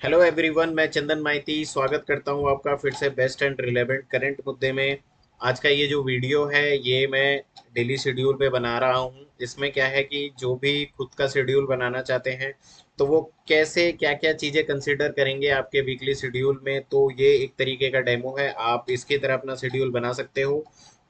Hello everyone, मैं चंदन माइती स्वागत करता हूं आपका फिर से बेस्ट एंड रिलेवेंट करंट मुद्दे में। आज का ये जो वीडियो है ये मैं डेली शेड्यूल पे बना रहा हूं। इसमें क्या है कि जो भी खुद का शेड्यूल बनाना चाहते हैं तो वो कैसे क्या क्या चीज़ें कंसिडर करेंगे आपके वीकली शेड्यूल में, तो ये एक तरीके का डेमो है। आप इसकी तरह अपना शेड्यूल बना सकते हो।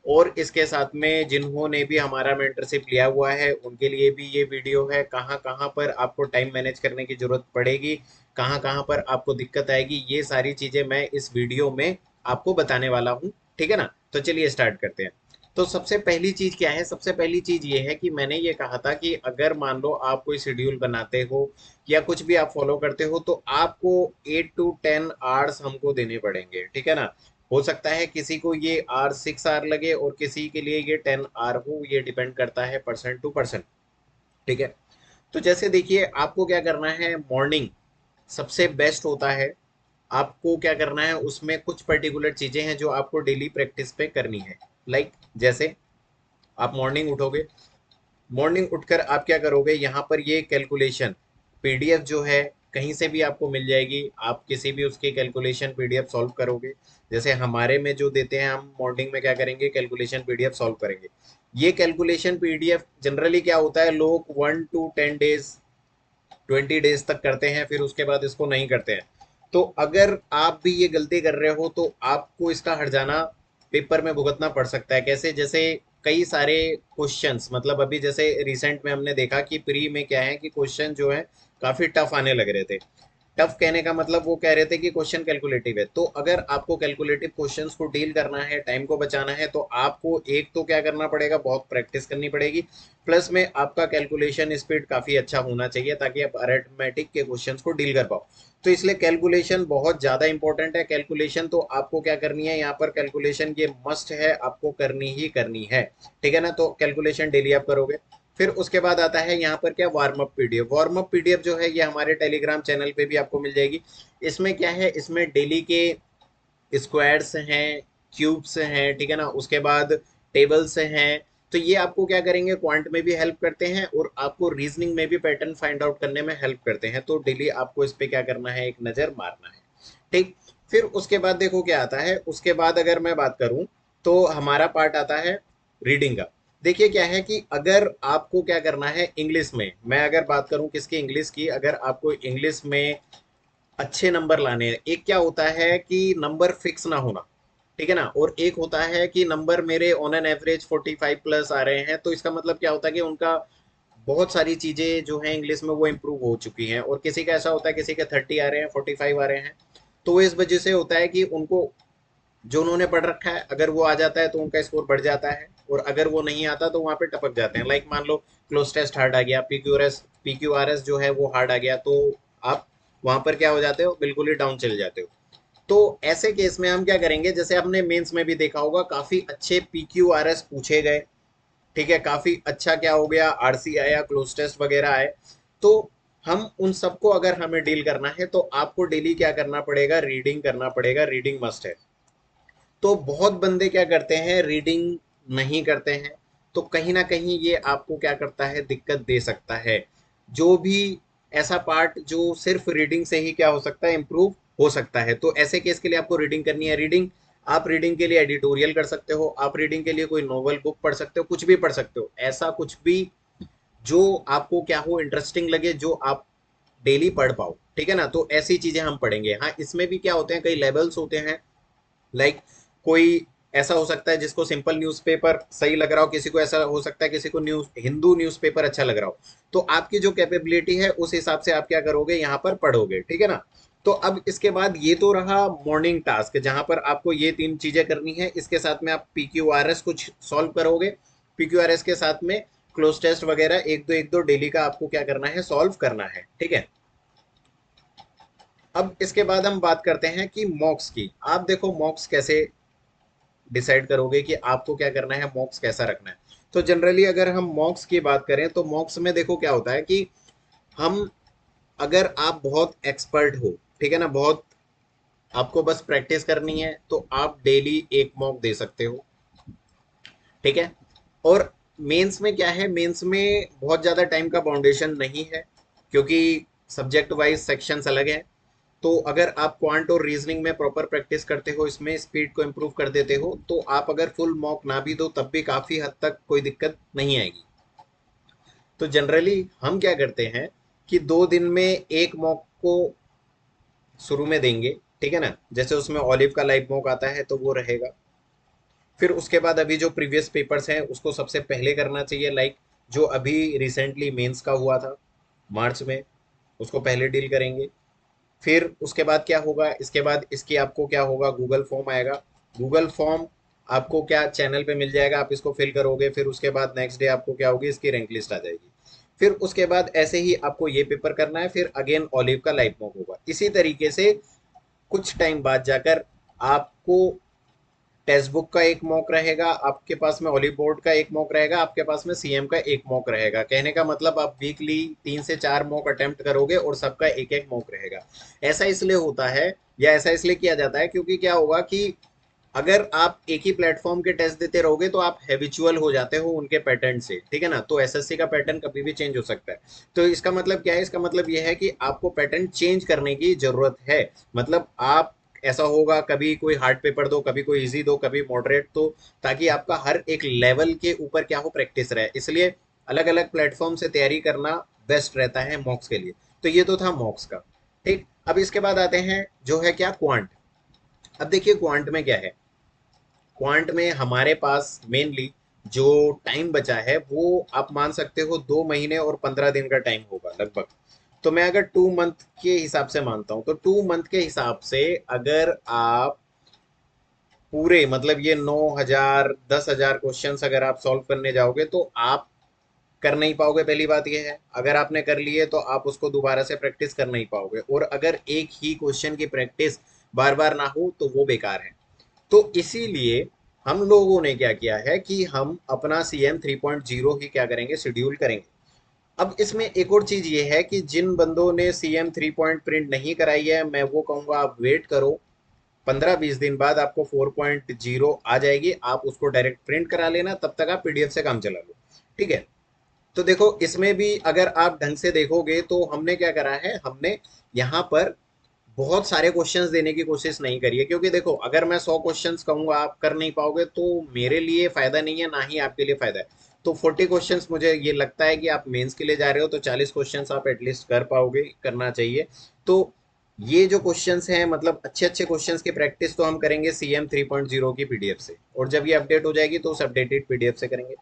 और इसके साथ में जिन्होंने भी हमारा मेंटरशिप लिया हुआ है उनके लिए भी ये वीडियो है, कहाँ कहाँ पर आपको टाइम मैनेज करने की जरूरत पड़ेगी, कहाँ कहाँ पर आपको दिक्कत आएगी, ये सारी चीजें मैं इस वीडियो में आपको बताने वाला हूँ। ठीक है ना? तो चलिए स्टार्ट करते हैं। तो सबसे पहली चीज क्या है? सबसे पहली चीज ये है कि मैंने ये कहा था कि अगर मान लो आप कोई शेड्यूल बनाते हो या कुछ भी आप फॉलो करते हो तो आपको 8 to 10 आवर्स हमको देने पड़ेंगे। ठीक है ना? हो सकता है किसी को ये आर 6 आवर लगे और किसी के लिए ये 10 आवर हो, ये डिपेंड करता है पर्सन टू पर्सन। ठीक है? तो जैसे देखिए, आपको क्या करना है, मॉर्निंग सबसे बेस्ट होता है। आपको क्या करना है, उसमें कुछ पर्टिकुलर चीजें हैं जो आपको डेली प्रैक्टिस पे करनी है। लाइक जैसे आप मॉर्निंग उठोगे, मॉर्निंग उठकर आप क्या करोगे, यहाँ पर ये कैलकुलेशन पीडीएफ जो है कहीं से भी आपको मिल जाएगी। आप किसी भी उसकी कैलकुलेशन पीडीएफ सॉल्व करोगे। जैसे हमारे में जो देते हैं, हम मॉर्निंग में क्या करेंगे, कैलकुलेशन पीडीएफ सॉल्व करेंगे। ये कैलकुलेशन पीडीएफ जनरली क्या होता है, लोग 1 to 10 डेज 20 डेज तक करते हैं, फिर उसके बाद इसको नहीं करते हैं। तो अगर आप भी ये गलती कर रहे हो तो आपको इसका हर्जाना पेपर में भुगतना पड़ सकता है। कैसे? जैसे कई सारे क्वेश्चंस, मतलब अभी जैसे रिसेंट में हमने देखा कि प्री में क्या है कि क्वेश्चन जो है काफी टफ आने लग रहे थे। टफ कहने का मतलब वो कह रहे थे कि क्वेश्चन कैलकुलेटिव है। तो अगर आपको कैलकुलेटिव क्वेश्चंस को डील करना है, टाइम को बचाना है, तो आपको एक तो क्या करना पड़ेगा, बहुत प्रैक्टिस करनी पड़ेगी। प्लस में आपका कैलकुलेशन स्पीड काफी अच्छा होना चाहिए ताकि आप अरिथमेटिक के क्वेश्चंस को डील कर पाओ। तो इसलिए कैलकुलेशन बहुत ज्यादा इंपॉर्टेंट है। कैलकुलेशन तो आपको क्या करनी है, यहाँ पर कैलकुलेशन ये मस्ट है, आपको करनी ही करनी है। ठीक है ना? तो कैलकुलेशन डेली आप करोगे। फिर उसके बाद आता है यहाँ पर क्या, warm up PDF. Warm up PDF जो है ये हमारे टेलीग्राम चैनल पे भी आपको मिल जाएगी। इसमें क्या है, इसमें डेली के स्क्वायर्स हैं, क्यूब्स हैं, ठीक है ना, उसके बाद टेबल्स हैं। तो ये आपको क्या करेंगे, क्वांट में भी हेल्प करते हैं और आपको रीजनिंग में भी पैटर्न फाइंड आउट करने में हेल्प करते हैं। तो डेली आपको इस पे क्या करना है, एक नजर मारना है। ठीक। फिर उसके बाद देखो क्या आता है, उसके बाद अगर मैं बात करूं तो हमारा पार्ट आता है रीडिंग का। देखिए क्या है कि अगर आपको क्या करना है इंग्लिश में, मैं अगर बात करूं किसकी, इंग्लिश की, अगर आपको इंग्लिश में अच्छे नंबर लाने हैं, एक क्या होता है कि नंबर फिक्स ना होना, ठीक है ना, और एक होता है कि नंबर मेरे ऑन एन एवरेज 45 प्लस आ रहे हैं। तो इसका मतलब क्या होता है कि उनका बहुत सारी चीजें जो है इंग्लिश में वो इम्प्रूव हो चुकी हैं। और किसी का ऐसा होता है, किसी के 30 आ रहे हैं, 45 आ रहे हैं। तो वो इस वजह से होता है कि उनको जो उन्होंने पढ़ रखा है अगर वो आ जाता है तो उनका स्कोर बढ़ जाता है, और अगर वो नहीं आता तो वहां पे टपक जाते हैं। लाइक मान लो क्लोज टेस्ट हार्ड आ गया, पीक्यूआरएस जो है वो हार्ड आ गया, तो आप वहां पर क्या हो जाते हो, बिल्कुल ही डाउन चले जाते हो। तो ऐसे केस में हम क्या करेंगे, जैसे आपने मेंस में भी देखा होगा काफी अच्छे पीक्यूआरएस पूछे गए। ठीक है, काफी अच्छा क्या हो गया, आरसी आया, क्लोज टेस्ट वगैरह आए। तो हम उन सबको अगर हमें डील करना है तो आपको डेली क्या करना पड़ेगा, रीडिंग करना पड़ेगा। रीडिंग मस्ट है। तो बहुत बंदे क्या करते हैं, रीडिंग नहीं करते हैं। तो कहीं ना कहीं ये आपको क्या करता है, दिक्कत दे सकता है। जो भी ऐसा पार्ट जो सिर्फ रीडिंग से ही क्या हो सकता है, इम्प्रूव हो सकता है, तो ऐसे केस के लिए आपको रीडिंग करनी है। रीडिंग, आप रीडिंग के लिए एडिटोरियल कर सकते हो, आप रीडिंग के लिए कोई नोवेल बुक पढ़ सकते हो, कुछ भी पढ़ सकते हो, ऐसा कुछ भी जो आपको क्या हो, इंटरेस्टिंग लगे, जो आप डेली पढ़ पाओ। ठीक है ना? तो ऐसी चीजें हम पढ़ेंगे। हाँ, इसमें भी क्या होते हैं, कई लेवल्स होते हैं। लाइक कोई ऐसा हो सकता है जिसको सिंपल न्यूज़पेपर सही लग रहा हो, किसी को ऐसा हो सकता है किसी को हिंदू न्यूज़पेपर अच्छा लग रहा हो। तो आपकी जो कैपेबिलिटी है उस हिसाब से आप क्या करोगे, यहाँ पर पढ़ोगे। ठीक है ना? तो अब इसके बाद ये तो रहा मॉर्निंग टास्क, जहां पर आपको ये तीन चीजें करनी है। इसके साथ में आप पीक्यूआरएस कुछ सॉल्व करोगे। पीक्यूआरएस के साथ में क्लोज टेस्ट वगैरह एक दो डेली का आपको क्या करना है, सॉल्व करना है। ठीक है? अब इसके बाद हम बात करते हैं कि मॉक्स की। आप देखो मॉक्स कैसे डिसाइड करोगे कि आपको क्या करना है, मॉक्स कैसा रखना है। तो जनरली अगर हम मॉक्स की बात करें तो मॉक्स में देखो क्या होता है कि हम, अगर आप बहुत एक्सपर्ट हो, ठीक है ना, बहुत आपको बस प्रैक्टिस करनी है, तो आप डेली एक मॉक दे सकते हो। ठीक है? और मेंस में क्या है, मेंस में बहुत ज़्यादा टाइम का बाउंडेशन नहीं है, क्योंकि सब्जेक्ट वाइज सेक्शंस अलग हैं। तो अगर आप क्वांट और रीजनिंग में प्रॉपर प्रैक्टिस करते हो, इसमें स्पीड को इम्प्रूव कर देते हो, तो आप अगर फुल मॉक ना भी दो तब भी काफी हद तक कोई दिक्कत नहीं आएगी। तो जनरली हम क्या करते हैं कि 2 दिन में एक मॉक को शुरू में देंगे, ठीक है ना। जैसे उसमें ऑलिव का लाइव मॉक आता है तो वो रहेगा। फिर उसके बाद अभी जो प्रीवियस पेपर्स हैं उसको सबसे पहले करना चाहिए, लाइक जो अभी रिसेंटली मेंस का हुआ था मार्च में, उसको पहले डील करेंगे। फिर उसके बाद क्या होगा, इसके बाद इसकी आपको क्या होगा, गूगल फॉर्म आएगा। गूगल फॉर्म आपको क्या चैनल पे मिल जाएगा, आप इसको फिल करोगे। फिर उसके बाद नेक्स्ट डे आपको क्या होगी, इसकी रैंक लिस्ट आ जाएगी। फिर उसके बाद ऐसे ही आपको ये पेपर करना है, फिर अगेन ऑलिव का लाइव मॉक होगा। इसी तरीके से कुछ टाइम बाद जाकर आपको टेक्स्ट बुक का एक मॉक रहेगा, आपके पास में ऑलिव बोर्ड का एक मॉक रहेगा, आपके पास में सीएम का एक मॉक रहेगा। कहने का मतलब आप वीकली 3 से 4 मॉक अटेम्प्ट करोगे और सबका एक एक मॉक रहेगा। ऐसा इसलिए होता है, या ऐसा इसलिए किया जाता है क्योंकि क्या होगा कि अगर आप एक ही प्लेटफॉर्म के टेस्ट देते रहोगे तो आप हैबिचुअल हो जाते हो उनके पैटर्न से, ठीक है ना। तो एसएससी का पैटर्न कभी भी चेंज हो सकता है। तो इसका मतलब क्या है, इसका मतलब यह है कि आपको पैटर्न चेंज करने की जरूरत है। मतलब आप, ऐसा होगा कभी कोई हार्ड पेपर दो, कभी कोई इजी दो, कभी मॉडरेट दो, ताकि आपका हर एक लेवल के ऊपर क्या हो, प्रैक्टिस रहे। इसलिए अलग अलग प्लेटफॉर्म से तैयारी करना बेस्ट रहता है मॉक्स के लिए। तो ये तो था मॉक्स का। ठीक, अब इसके बाद आते हैं जो है क्या, क्वांट। अब देखिए क्वांट में क्या है। क्वांट में हमारे पास मेनली जो टाइम बचा है वो आप मान सकते हो 2 महीने और 15 दिन का टाइम होगा लगभग। तो मैं अगर 2 मंथ के हिसाब से मानता हूं, तो 2 मंथ के हिसाब से अगर आप पूरे मतलब ये 9,000 10,000 क्वेश्चंस अगर आप सॉल्व करने जाओगे तो आप कर नहीं पाओगे। पहली बात ये है, अगर आपने कर लिए तो आप उसको दोबारा से प्रैक्टिस कर नहीं पाओगे, और अगर एक ही क्वेश्चन की प्रैक्टिस बार बार ना हो तो वो बेकार है। तो इसीलिए हम लोगों ने क्या किया है कि हम अपना CM 3.0 ही क्या करेंगे, शेड्यूल करेंगे। अब इसमें एक और चीज ये है कि जिन बंदों ने CM 3 प्रिंट नहीं कराई है, मैं वो कहूंगा आप वेट करो। 15-20 दिन बाद आपको 4.0 आ जाएगी, आप उसको डायरेक्ट प्रिंट करा लेना, तब तक आप पीडीएफ से काम चला लो, ठीक है। तो देखो इसमें भी अगर आप ढंग से देखोगे तो हमने क्या करा है, हमने यहाँ पर बहुत सारे क्वेश्चंस देने की कोशिश नहीं करी है। क्योंकि देखो अगर मैं 100 क्वेश्चंस कहूंगा आप कर नहीं पाओगे तो मेरे लिए फायदा नहीं है, ना ही आपके लिए फायदा है। तो 40 क्वेश्चंस मुझे ये लगता है कि आप मेंस के लिए जा रहे हो तो 40 क्वेश्चंस आप एटलीस्ट कर पाओगे, करना चाहिए। तो ये जो क्वेश्चंस हैं, मतलब अच्छे अच्छे क्वेश्चंस की प्रैक्टिस तो हम करेंगे CM 3.0 की पीडीएफ से, और जब ये अपडेट हो जाएगी तो उस अपडेटेड पीडीएफ से करेंगे।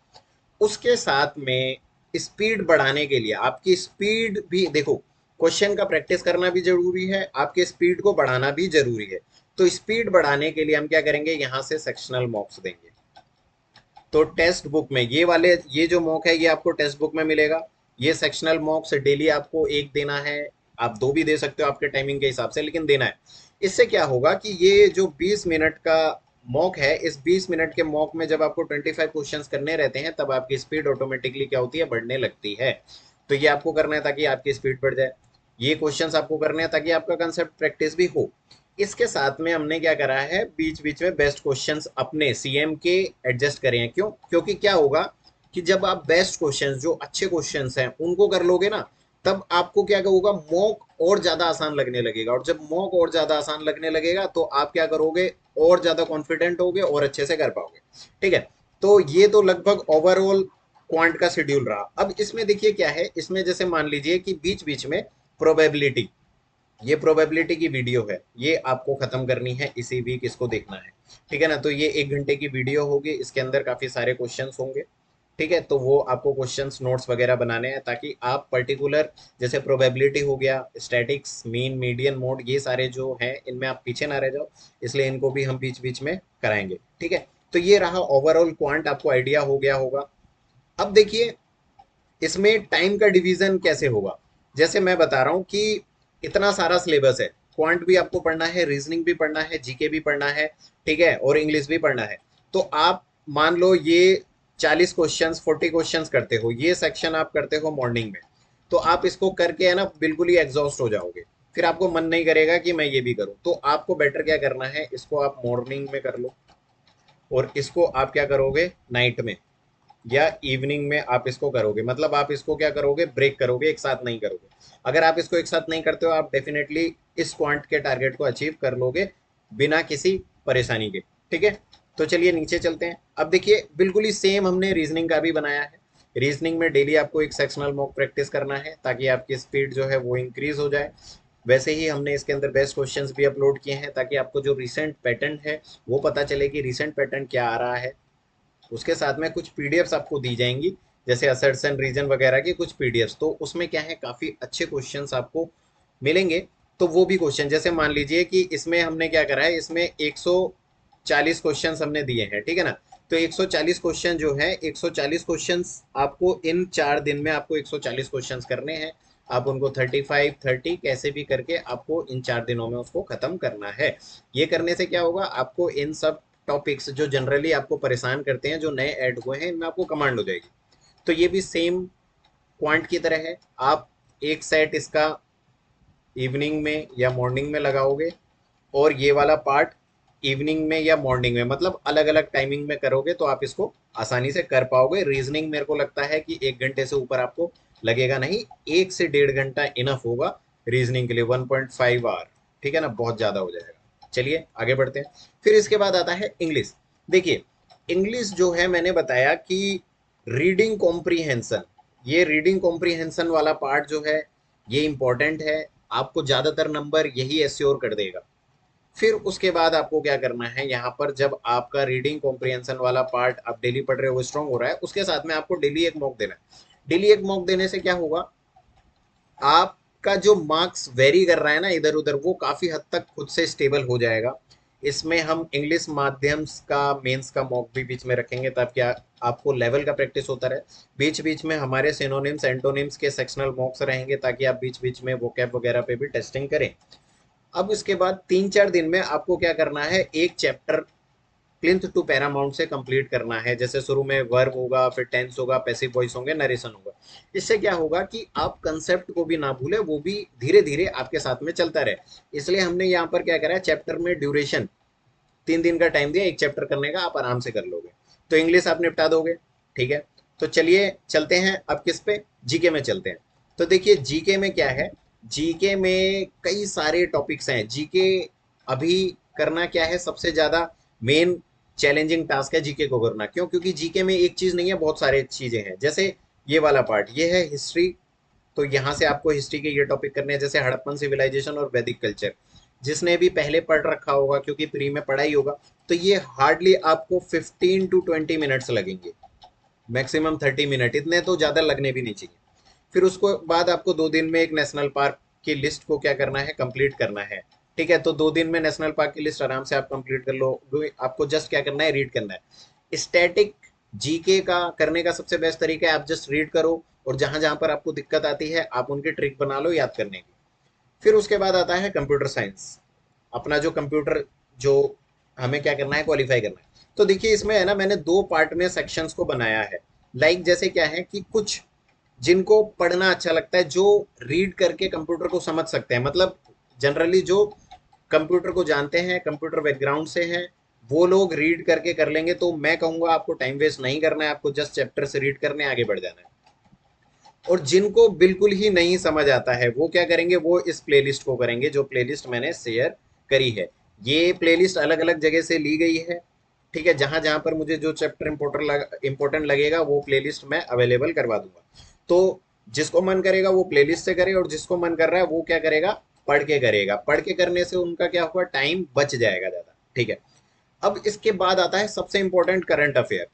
उसके साथ में स्पीड बढ़ाने के लिए आपकी स्पीड भी देखो, क्वेश्चन का प्रैक्टिस करना भी जरूरी है, आपके स्पीड को बढ़ाना भी जरूरी है। तो स्पीड बढ़ाने के लिए हम क्या करेंगे, यहाँ से सेक्शनल मॉक्स देंगे। तो टेक्स्ट बुक में ये वाले, ये जो मॉक है ये आपको टेक्स्ट बुक में मिलेगा। ये सेक्शनल मॉक्स डेली आपको एक देना है, आप दो भी दे सकते हो आपके टाइमिंग के हिसाब से, लेकिन देना है। इससे क्या होगा कि ये जो 20 मिनट का मॉक है, इस 20 मिनट के मॉक में जब आपको 25 क्वेश्चंस करने रहते हैं तब आपकी स्पीड ऑटोमेटिकली क्या होती है, बढ़ने लगती है। तो ये आपको करना है ताकि आपकी स्पीड बढ़ जाए। ये क्वेश्चंस आपको करने हैं ताकि आपका कंसेप्ट प्रैक्टिस भी हो। इसके साथ में हमने क्या करा है, बीच बीच में बेस्ट क्वेश्चंस अपने सीएम के एडजस्ट करे हैं। क्यों, क्योंकि क्या होगा कि जब आप बेस्ट क्वेश्चंस, जो अच्छे क्वेश्चंस हैं उनको कर लोगे ना, तब आपको क्या होगा, मॉक और ज्यादा आसान लगने लगेगा। और जब मॉक और ज्यादा आसान लगने लगेगा तो आप क्या करोगे, और ज्यादा कॉन्फिडेंट होगे और अच्छे से कर पाओगे, ठीक है। तो ये तो लगभग ओवरऑल क्वांट का शेड्यूल रहा। अब इसमें देखिए क्या है, इसमें जैसे मान लीजिए कि बीच बीच में प्रोबेबिलिटी, ये प्रोबेबिलिटी की वीडियो है, ये आपको खत्म करनी है इसी वीक, इसको देखना है, ठीक है ना। तो ये 1 घंटे की वीडियो होगी, इसके अंदर काफी सारे क्वेश्चंस होंगे, ठीक है। तो वो आपको क्वेश्चंस नोट्स वगैरह बनाने हैं ताकि आप पर्टिकुलर, जैसे प्रोबेबिलिटी हो गया, स्टैटिक्स, मीन, मीडियन, मोड, ये सारे जो हैं इनमें आप पीछे ना रह जाओ, इसलिए इनको भी हम बीच बीच में कराएंगे, ठीक है। तो ये रहा ओवरऑल क्वांट, आपको आइडिया हो गया होगा। अब देखिए इसमें टाइम का डिवीजन कैसे होगा। जैसे मैं बता रहा हूं कि इतना सारा सिलेबस है, क्वांट भी आपको पढ़ना है, रीजनिंग भी पढ़ना है, जीके भी पढ़ना है, ठीक है, और इंग्लिश भी पढ़ना है। तो आप मान लो ये 40 क्वेश्चंस, 40 क्वेश्चंस करते हो, ये सेक्शन आप करते हो मॉर्निंग में, तो आप इसको करके है ना बिल्कुल ही एग्जॉस्ट हो जाओगे। फिर आपको मन नहीं करेगा कि मैं ये भी करूं। तो आपको बेटर क्या करना है, इसको आप मॉर्निंग में कर लो और इसको आप क्या करोगे, नाइट में। या इवनिंग में आप इसको करोगे। मतलब आप इसको क्या करोगे, ब्रेक करोगे, एक साथ नहीं करोगे। अगर आप इसको एक साथ नहीं करते हो, आप डेफिनेटली इस क्वांट के टारगेट को अचीव कर लोगे बिना किसी परेशानी के। ठीक है, तो चलिए नीचे चलते हैं। अब देखिए बिल्कुल ही सेम हमने रीजनिंग का भी बनाया है। रीजनिंग में डेली आपको एक सेक्शनल मॉक प्रैक्टिस करना है ताकि आपकी स्पीड जो है वो इंक्रीज हो जाए। वैसे ही हमने इसके अंदर बेस्ट क्वेश्चंस भी अपलोड किए हैं ताकि आपको जो रिसेंट पैटर्न है वो पता चले कि रिसेंट पैटर्न क्या आ रहा है। उसके साथ में कुछ पीडीएफ्स आपको दी जाएंगी, जैसे असर्शन रीजन वगैरह की कुछ पीडीएफ्स, तो उसमें क्या है काफ़ी अच्छे क्वेश्चंस आपको मिलेंगे। तो वो भी क्वेश्चन जैसे मान लीजिए कि इसमें हमने क्या करा है, इसमें 140 क्वेश्चंस हमने दिए हैं, ठीक है ना। तो 140 क्वेश्चन जो है, 140 क्वेश्चंस आपको इन 4 दिन में आपको 140 क्वेश्चंस करने हैं। आप उनको 35 30 कैसे भी करके आपको इन 4 दिनों में उसको खत्म करना है। ये करने से क्या होगा, आपको इन सब टॉपिक्स जो जनरली आपको परेशान करते हैं, जो नए ऐड हुए हैं, इनमें आपको कमांड हो जाएगी। तो ये भी सेम क्वांट की तरह है। आप एक सेट इसका इवनिंग में या मॉर्निंग में लगाओगे, और ये वाला पार्ट इवनिंग में या मॉर्निंग में, मतलब अलग अलग टाइमिंग में करोगे तो आप इसको आसानी से कर पाओगे। रीजनिंग मेरे को लगता है कि 1 घंटे से ऊपर आपको लगेगा नहीं, 1 से 1.5 घंटा इनफ होगा रीजनिंग के लिए, 1.5 आवर। ठीक है ना, बहुत ज़्यादा हो जाएगा। चलिए आगे बढ़ते हैं। फिर इसके बाद आता है इंग्लिश। देखिए इंग्लिश जो है, मैंने बताया कि रीडिंग कॉम्प्रीहेंशन, ये रीडिंग कॉम्प्रीहेंशन वाला पार्ट जो है ये इंपॉर्टेंट है। आपको ज़्यादातर नंबर यही एश्योर कर देगा। फिर उसके बाद आपको क्या करना है, यहाँ पर जब आपका रीडिंग कॉम्प्रिहेंशन वाला पार्ट आप डेली पढ़ रहे हो वो स्ट्रांग हो रहा है, उसके साथ में आपको डेली एक मॉक देना है। डेली एक मॉक देने से क्या होगा, आपका जो मार्क्स वेरी कर रहा है ना इधर उधर, वो काफ़ी हद तक खुद से स्टेबल हो जाएगा। इसमें हम इंग्लिश माध्यम का मेंस का मॉक भी बीच में रखेंगे ताकि आपको लेवल का प्रैक्टिस होता रहे। बीच बीच में हमारे सिनोनिम्स एंटोनिम्स के सेक्शनल मॉक्स रहेंगे ताकि आप बीच बीच में वोकैब वगैरह पे भी टेस्टिंग करें। अब इसके बाद 3 4 दिन में आपको क्या करना है, एक चैप्टर प्लिंथ टू पैरामाउंट से कंप्लीट करना है। जैसे शुरू में वर्ब होगा, फिर टेंस होगा, पैसिव वॉइस होंगे, नरेशन होगा। इससे क्या होगा कि आप कंसेप्ट को भी ना भूले, वो भी धीरे धीरे आपके साथ में चलता रहे। इसलिए हमने यहाँ पर क्या करा है, चैप्टर में ड्यूरेशन 3 दिन का टाइम दिया एक चैप्टर करने का, आप आराम से कर लोगे। तो इंग्लिश आप निपटा दोगे। ठीक है, तो चलिए चलते हैं अब किस पे, जीके में चलते हैं। तो देखिए जीके में क्या है, जीके में कई सारे टॉपिक्स हैं। जीके अभी करना क्या है, सबसे ज़्यादा मेन चैलेंजिंग टास्क है जीके को करना। क्यों? क्योंकि जीके में एक चीज़ नहीं है, बहुत सारे चीज़ें हैं। जैसे ये वाला पार्ट, ये है हिस्ट्री। तो यहाँ से आपको हिस्ट्री के ये टॉपिक करने हैं, जैसे हड़प्पन सिविलाइजेशन और वैदिक कल्चर। जिसने भी पहले पढ़ रखा होगा, क्योंकि प्री में पढ़ा ही होगा, तो ये हार्डली आपको 15 to 20 मिनट्स लगेंगे, मैक्सिमम 30 मिनट, इतने तो ज़्यादा लगने भी नहीं चाहिए। फिर उसको बाद आपको 2 दिन में एक नेशनल पार्क की लिस्ट को क्या करना है, कंप्लीट करना है। ठीक है, तो 2 दिन में नेशनल पार्क की लिस्ट आराम से आप कंप्लीट कर लो। आपको जस्ट क्या करना है, रीड करना है। स्टैटिक जीके का करने का सबसे बेस्ट तरीका है, आप जस्ट रीड करो, और जहां जहां पर आपको दिक्कत आती है आप उनकी ट्रिक बना लो याद करने की। फिर उसके बाद आता है कंप्यूटर साइंस, अपना जो कंप्यूटर, जो हमें क्या करना है, क्वालिफाई करना है। तो देखिए इसमें है ना, मैंने 2 पार्ट में सेक्शंस को बनाया है। जैसे क्या है कि कुछ जिनको पढ़ना अच्छा लगता है, जो रीड करके कंप्यूटर को समझ सकते हैं, मतलब जनरली जो कंप्यूटर को जानते हैं, कंप्यूटर बैकग्राउंड से हैं, वो लोग रीड करके कर लेंगे। तो मैं कहूँगा आपको टाइम वेस्ट नहीं करना है, आपको जस्ट चैप्टर से रीड करने आगे बढ़ जाना है। और जिनको बिल्कुल ही नहीं समझ आता है वो क्या करेंगे, वो इस प्लेलिस्ट को करेंगे, जो प्लेलिस्ट मैंने शेयर करी है। ये प्लेलिस्ट अलग अलग जगह से ली गई है। ठीक है, जहां जहां पर मुझे जो चैप्टर इंपॉर्टेंट लगेगा वो प्लेलिस्ट मैं अवेलेबल करवा दूंगा। तो जिसको मन करेगा वो प्लेलिस्ट से करे, और जिसको मन कर रहा है वो क्या करेगा, पढ़ के करेगा। पढ़ के करने से उनका क्या होगा, टाइम बच जाएगा ज़्यादा। ठीक है, अब इसके बाद आता है सबसे इंपॉर्टेंट, करंट अफेयर।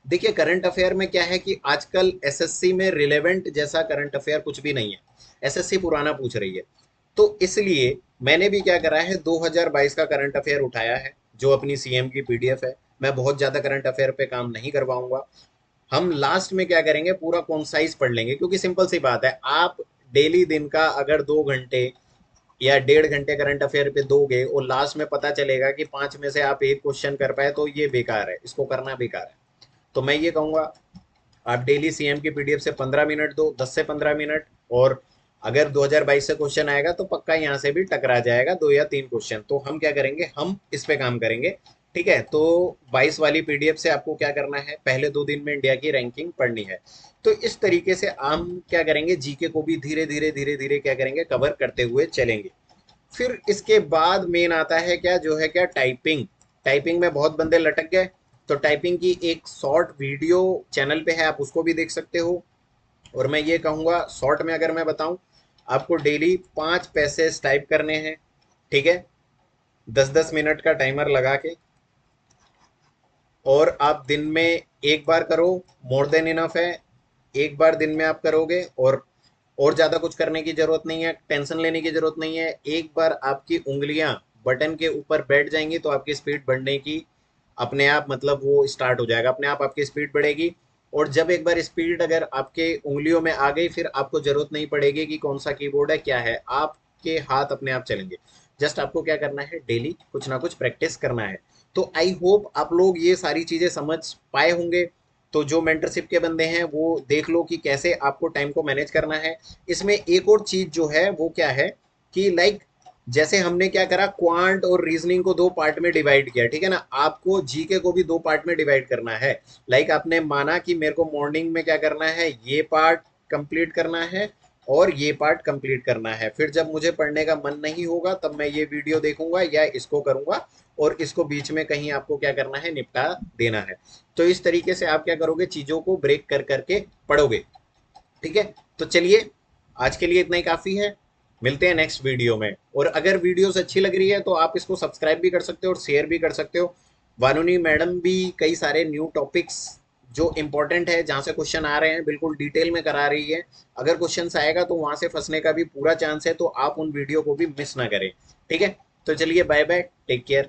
देखिए करंट अफेयर में क्या है कि आजकल एसएससी में रिलेवेंट जैसा करंट अफेयर कुछ भी नहीं है। एसएससी पुराना पूछ रही है। तो इसलिए मैंने भी क्या करा है, 2022 का करंट अफेयर उठाया है, जो अपनी सीएम की पीडीएफ है। मैं बहुत ज़्यादा करंट अफेयर पे काम नहीं करवाऊंगा। हम लास्ट में क्या करेंगे, पूरा कॉन्साइज पढ़ लेंगे। क्योंकि सिंपल सी बात है, आप डेली दिन का अगर 2 घंटे या 1.5 घंटे करंट अफेयर पे दोगे, और लास्ट में पता चलेगा कि 5 में से आप एक क्वेश्चन कर पाए, तो ये बेकार है, इसको करना बेकार है। तो मैं ये कहूँगा, आप डेली सीएम की पीडीएफ से 15 मिनट दो, 10 से 15 मिनट। और अगर 2022 से क्वेश्चन आएगा तो पक्का यहाँ से भी टकरा जाएगा 2 या 3 क्वेश्चन। तो हम क्या करेंगे, हम इस पे काम करेंगे। ठीक है, तो 22 वाली पीडीएफ से आपको क्या करना है, पहले 2 दिन में इंडिया की रैंकिंग पढ़नी है। तो इस तरीके से हम क्या करेंगे, जीके को भी धीरे धीरे धीरे धीरे क्या करेंगे, कवर करते हुए चलेंगे। फिर इसके बाद मेन आता है क्या, जो है क्या, टाइपिंग। टाइपिंग में बहुत बंदे लटक गए, तो टाइपिंग की एक शॉर्ट वीडियो चैनल पे है, आप उसको भी देख सकते हो। और मैं ये कहूँगा, शॉर्ट में अगर मैं बताऊं, आपको डेली 5 पैसेज टाइप करने हैं। ठीक है, 10-10 मिनट का टाइमर लगा के, और आप दिन में एक बार करो, मोर देन इनफ है। एक बार दिन में आप करोगे, और ज़्यादा कुछ करने की ज़रूरत नहीं है, टेंशन लेने की ज़रूरत नहीं है। एक बार आपकी उंगलियां बटन के ऊपर बैठ जाएंगी तो आपकी स्पीड बढ़ने की अपने आप, मतलब वो स्टार्ट हो जाएगा, अपने आप आपकी स्पीड बढ़ेगी। और जब एक बार स्पीड अगर आपके उंगलियों में आ गई, फिर आपको ज़रूरत नहीं पड़ेगी कि कौन सा कीबोर्ड है क्या है, आपके हाथ अपने आप चलेंगे। जस्ट आपको क्या करना है, डेली कुछ ना कुछ प्रैक्टिस करना है। तो आई होप आप लोग ये सारी चीज़ें समझ पाए होंगे। तो जो मेंटरशिप के बंदे हैं वो देख लो कि कैसे आपको टाइम को मैनेज करना है। इसमें एक और चीज जो है वो क्या है, कि लाइक जैसे हमने क्या करा, क्वांट और रीजनिंग को 2 पार्ट में डिवाइड किया, ठीक है ना, आपको जीके को भी 2 पार्ट में डिवाइड करना है। लाइक आपने माना कि मेरे को मॉर्निंग में क्या करना है, ये पार्ट कंप्लीट करना है और ये पार्ट कंप्लीट करना है। फिर जब मुझे पढ़ने का मन नहीं होगा तब मैं ये वीडियो देखूंगा या इसको करूंगा, और इसको बीच में कहीं आपको क्या करना है, निपटा देना है। तो इस तरीके से आप क्या करोगे, चीजों को ब्रेक कर करके पढ़ोगे। ठीक है, तो चलिए, आज के लिए इतना ही काफी है। मिलते हैं नेक्स्ट वीडियो में। और अगर वीडियोस अच्छी लग रही है तो आप इसको सब्सक्राइब भी कर सकते हो और शेयर भी कर सकते हो। वानुनी मैडम भी कई सारे न्यू टॉपिक्स जो इंपॉर्टेंट है, जहाँ से क्वेश्चन आ रहे हैं, बिल्कुल डिटेल में करा रही है। अगर क्वेश्चन आएगा तो वहां से फंसने का भी पूरा चांस है, तो आप उन वीडियो को भी मिस ना करें। ठीक है, तो चलिए, बाय बाय, टेक केयर।